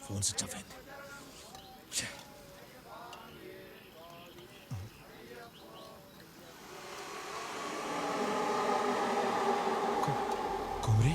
Phone switch off అయింది. కుమరి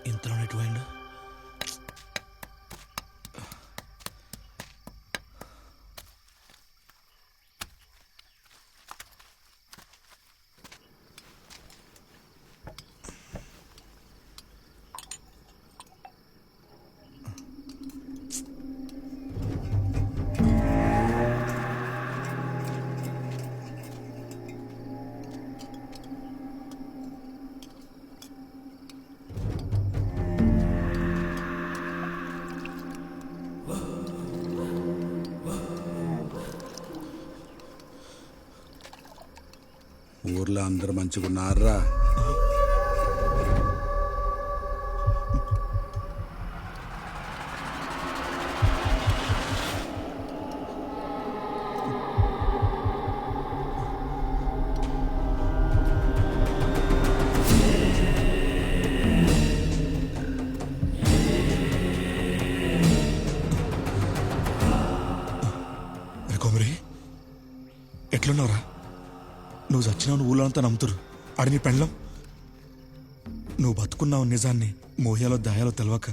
ఇంతలో ఎటు పోయిండు? ఊర్లో అందరు మంచిగున్నారా? కుమరి ఎట్లున్నావురా? నువ్వు చచ్చినావు ఊళ్ళో అంతా నమ్ముతురు. ఆడి నీ పెండ్లం నువ్వు బతుకున్నావు నిజాన్ని మోయాలో దాయాలో తెలవక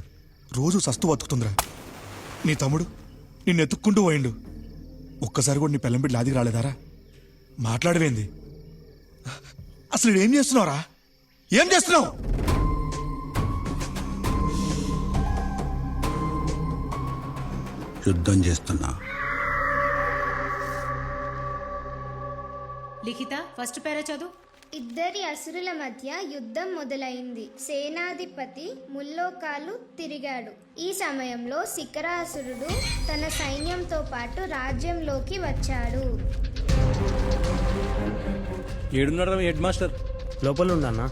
రోజు సస్తు బతుకుతుందిరా. నీ తమ్ముడు నిన్ను ఎత్తుక్కుంటూ పోయిండు. ఒక్కసారి కూడా నీ పెళ్ళం బిడ్డ లాదికి రాలేదారా? మాట్లాడవేంది? అసలు ఏం చేస్తున్నావురా? ఏం చేస్తున్నావు? యుద్ధం చేస్తున్నా. లిఖిత ఫస్ట్ పేరా చదువు. ఇద్దరి అసురుల మధ్య యుద్ధం మొదలైంది. సేనాధిపతి ముల్లోకాలు తిరిగాడు. ఈ సమయంలో శిఖరాసురుడు తన సైన్యంతో పాటు రాజ్యంలోకి వచ్చాడు. ఏడున్నాడు హెడ్ మాస్టర్? లోపల ఉండన్నా.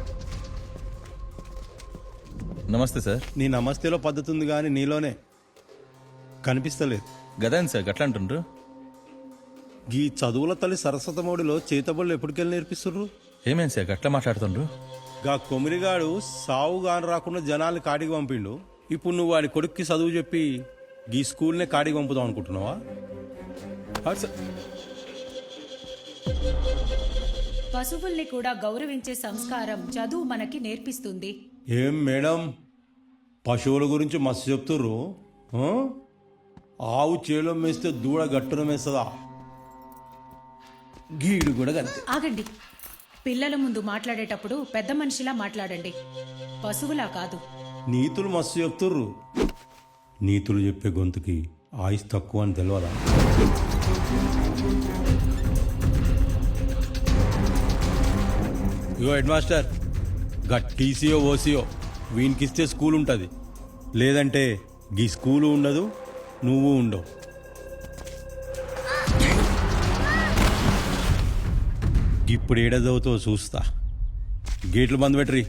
నమస్తే సార్. నీ నమస్తేలో పద్ధతి ఉంది కానీ నీలోనే కనిపిస్తలేదు. గదేంది సార్ గట్లా అంటుండ్రు? ఈ చదువుల తల్లి సరస్వతమౌడిలో చేతబడులు ఎప్పటికెళ్ళి నేర్పిస్తుర్రు? ఏమేం సార్ గట్లా మాట్లాడుతుండ్రు? గా కొమిరిగాడు సావు గాని రాకుండా జనాల్ని కాడికి పంపిండు. ఇప్పుడు నువ్వు వాడి కొడుక్కి చదువు చెప్పి ఈ స్కూల్నే కాడికి పంపుదాం అనుకుంటున్నావా? పశువుల్ని కూడా గౌరవించే సంస్కారం చదువు మనకి నేర్పిస్తుంది. ఏం మేడం పశువుల గురించి మస్తు చెప్తుర్రు. ఆవు చేలో మేస్తే దూడ గట్టున మేస్తుందా? గీడు కూడా గంతే. ఆగండి. పిల్లల ముందు మాట్లాడేటప్పుడు పెద్ద మనిషిలా మాట్లాడండి, పశువులా కాదు. నీతులు మస్తు చెప్తుర్రు. నీతులు చెప్పే గొంతుకి ఆయుష్ తక్కువ అని తెలియదా? ఇగో హెడ్ మాస్టర్, గా టీసీఓ ఓసీఓ వీనికిస్తే స్కూల్ ఉంటుంది, లేదంటే గీ స్కూలు ఉండదు, నువ్వు ఉండవు. ఇప్పుడు ఏడదవుతో చూస్తా. గేట్లు బంద్ పెట్టరి.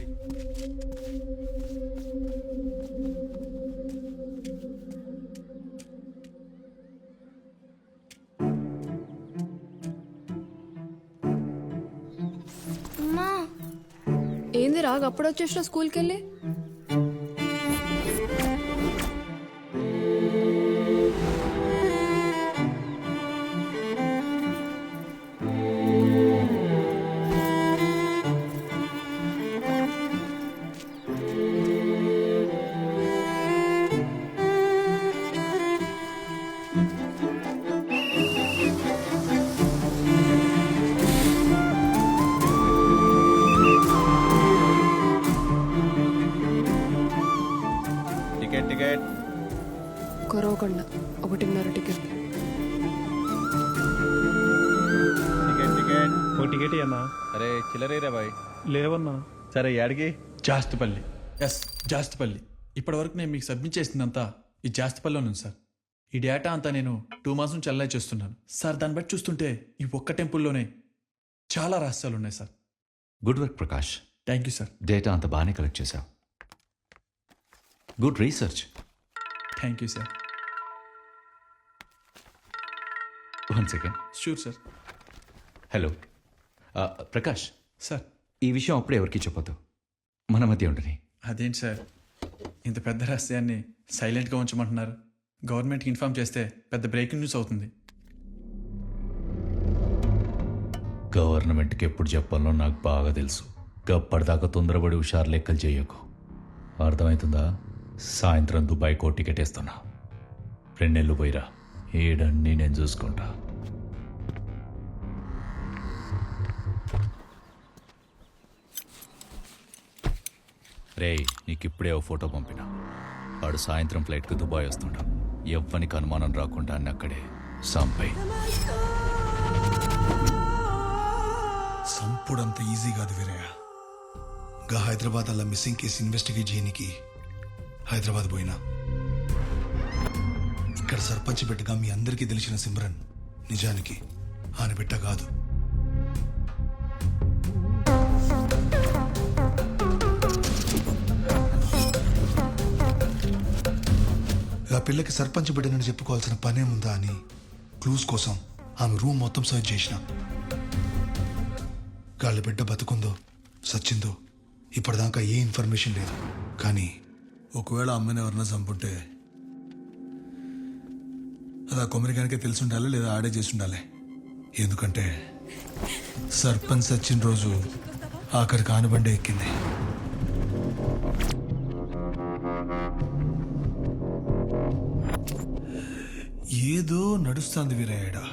ఏంది రాగా అప్పుడు వచ్చేసిన స్కూల్కి వెళ్ళి? Ticket ticket. Koravakonda 1.5 ticket. Ticket ticket. ఓ టికెట్ అన్నా. అరే చిల్లరేరా బాయ్. లేవన్నా. సరే యాడికి? జాస్తిపల్లి. ఎస్, జాస్తిపల్లి. ఇప్పటివరకు నేను మీకు సబ్మిట్ చేసిందంతా ఈ జాస్తిపల్లిలో ఉంది సార్. ఈ డేటా అంతా నేను 2 మంత్స్ నుంచి అల్లై చేస్తున్నాను సార్. దాన్ని బట్టి చూస్తుంటే ఈ ఒక్క టెంపుల్లోనే చాలా రహస్యాలు ఉన్నాయి sir. Good work Prakash. Thank you sir. Data అంత బాగానే కలెక్ట్ చేశావు. Good research. Thank you sir. 1 second. Sure sir. Hello Prakash, sir ఈ విషయం అప్పుడే ఎవరికి చెప్పొద్దు, మన మధ్య ఉండని. అదేంటి సార్ ఇంత పెద్ద రహస్యాన్ని సైలెంట్గా ఉంచమంటున్నారు? గవర్నమెంట్కి ఇన్ఫార్మ్ చేస్తే పెద్ద బ్రేకింగ్ న్యూస్ అవుతుంది. గవర్నమెంట్కి ఎప్పుడు చెప్పాలో నాకు బాగా తెలుసు. గప్పటిదాకా తొందరపడి హుషారు లెక్కలు చేయకు, అర్థమవుతుందా? సాయంత్రం దుబాయ్కో టికెట్ వేస్తున్నా. 2 నెలలు పోయిరా, ఏడన్నీ నేను చూసుకుంటా. రేయ్, నీకు ఇప్పుడే ఓ ఫోటో పంపిన. వాడు సాయంత్రం ఫ్లైట్కి దుబాయ్ వస్తుంటా. ఎవ్వనికి అనుమానం రాకుండా అన్ని అక్కడే సంపై. సంపుడంత ఈజీ కాదు వీరయ్య. గా హైదరాబాద్ అలా మిస్సింగ్ కేసు ఇన్వెస్టిగేట్ చేయనికి హైదరాబాద్ పోయినా. ఇక్కడ సర్పంచ్ బిడ్డగా మీ అందరికీ తెలిసిన సిమ్రన్ నిజానికి ఆయన బిడ్డ కాదు. ఆ పిల్లకి సర్పంచ్ బిడ్డనని చెప్పుకోవాల్సిన పనేముందా అని క్లూస్ కోసం ఆమె రూమ్ మొత్తం సర్చ్ చేసిన. గాళ్ళ బిడ్డ బతుకుందో సచ్చిందో ఇప్పటిదాకా ఏ ఇన్ఫర్మేషన్ లేదు. కానీ ఒకవేళ అమ్మని ఎవరన్నా చంపుంటే అది ఆ కొమరిగానికే తెలిసి ఉండాలి, లేదా ఆడే చేసి ఉండాలి. ఎందుకంటే సర్పంచ్ సచ్చిన రోజు ఆఖరికి ఆనబండే ఎక్కింది. ఏదో నడుస్తుంది వీరయ్యడా.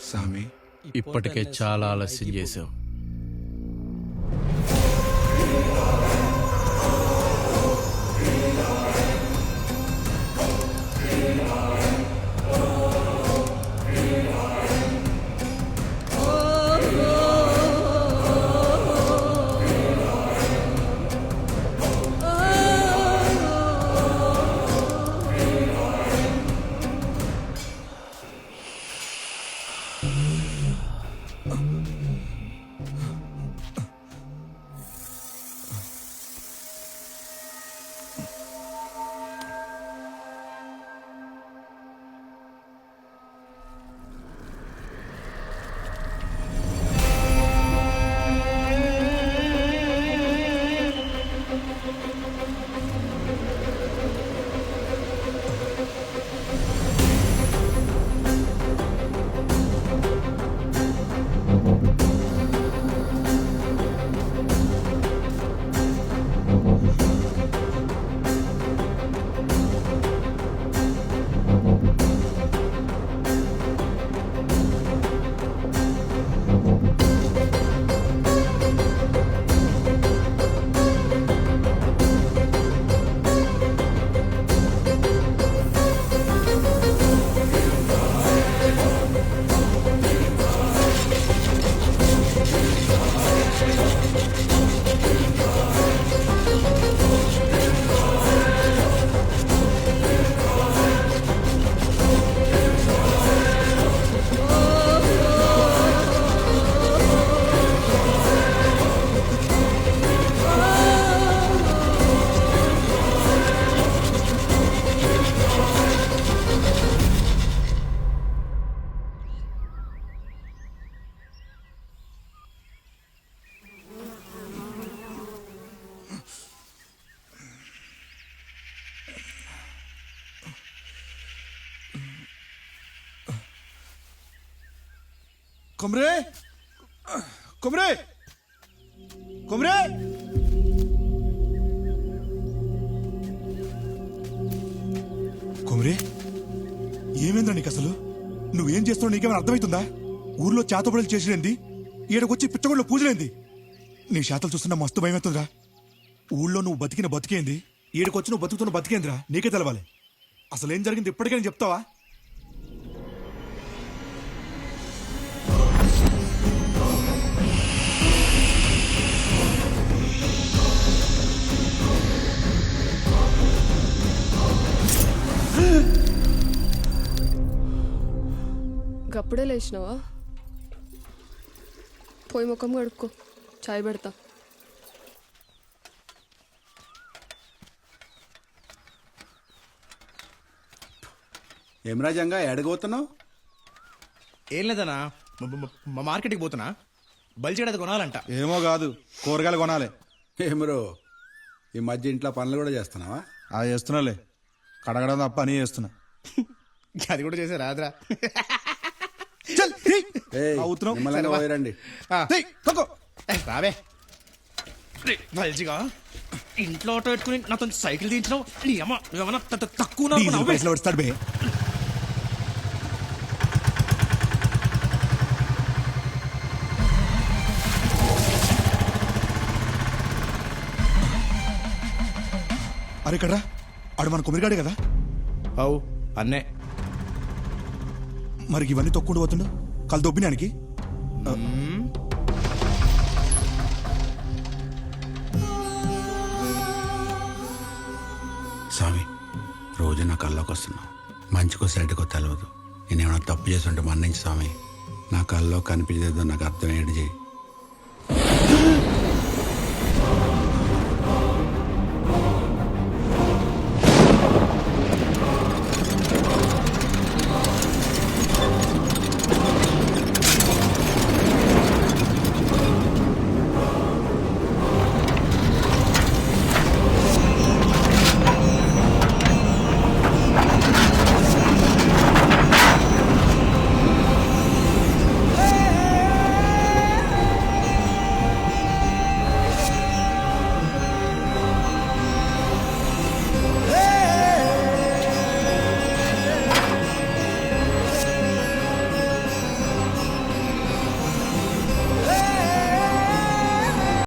స్వామి ఇప్పటికే చాలా ఆలస్యం చేశావు. కొమ్రే కొమ్రే కొమ్రే కొమ్రే ఏమైందా నీకు అసలు? నువ్వేం చేస్తున్నావు నీకేమైనా అర్థమవుతుందా? ఊర్లో చేతబడులు చేసిరేంది, ఈడకొచ్చి పిచ్చగొడ్లో పూజలేంది? నీ శాతలు చూస్తున్నా మస్తు భయమవుతుందిరా. ఊళ్ళో నువ్వు బతికిన బతికేంది, ఈడకొచ్చి నువ్వు బతుకుతున్న బతికేందిరా నీకే తెలవాలి. అసలేం జరిగింది ఇప్పటికైనా చెప్తావా? గప్పుడే లేచినావా? పోయి ముఖం కడుక్కో, చాయ్ పెడతా. ఏం రాజంగా ఎడగబోతున్నావు? ఏం లేదన్నా, మా మార్కెట్కి పోతున్నా, బలిచేడది కొనాలంట. ఏమో కాదు, కూరగాయలు కొనాలి. ఏమరో ఈ మధ్య ఇంట్లో పనులు కూడా చేస్తున్నావా? అది చేస్తున్నాలే, కడగడం తప్ప అని చేస్తున్నా. అది కూడా చేసే రాదురా. నిమ్మలంగా పోయిరండి. రావే మంచిగా ఇంట్లో ఆటో పెట్టుకుని నాతో సైకిల్ తీయించినావు. నీ అమ్మ నువ్వేమన్నా తక్కువ పడతాడు బే. అరే కడ్రా, ఆడు మన కుమిరిగాడే కదా? అవు అన్నే. మరి ఇవన్నీ తొక్కుంటూ పోతుండు కళ్ళు దొబ్బినానికి. స్వామి, రోజు నా కల్లోకి వస్తున్నావు. మంచికో సైడ్కో తెలవదు. నేనేమైనా తప్పు చేస్తుంటే మన్నించి స్వామి. నా కల్లో కనిపించేదో నాకు అర్థమయ్యేది చేయి.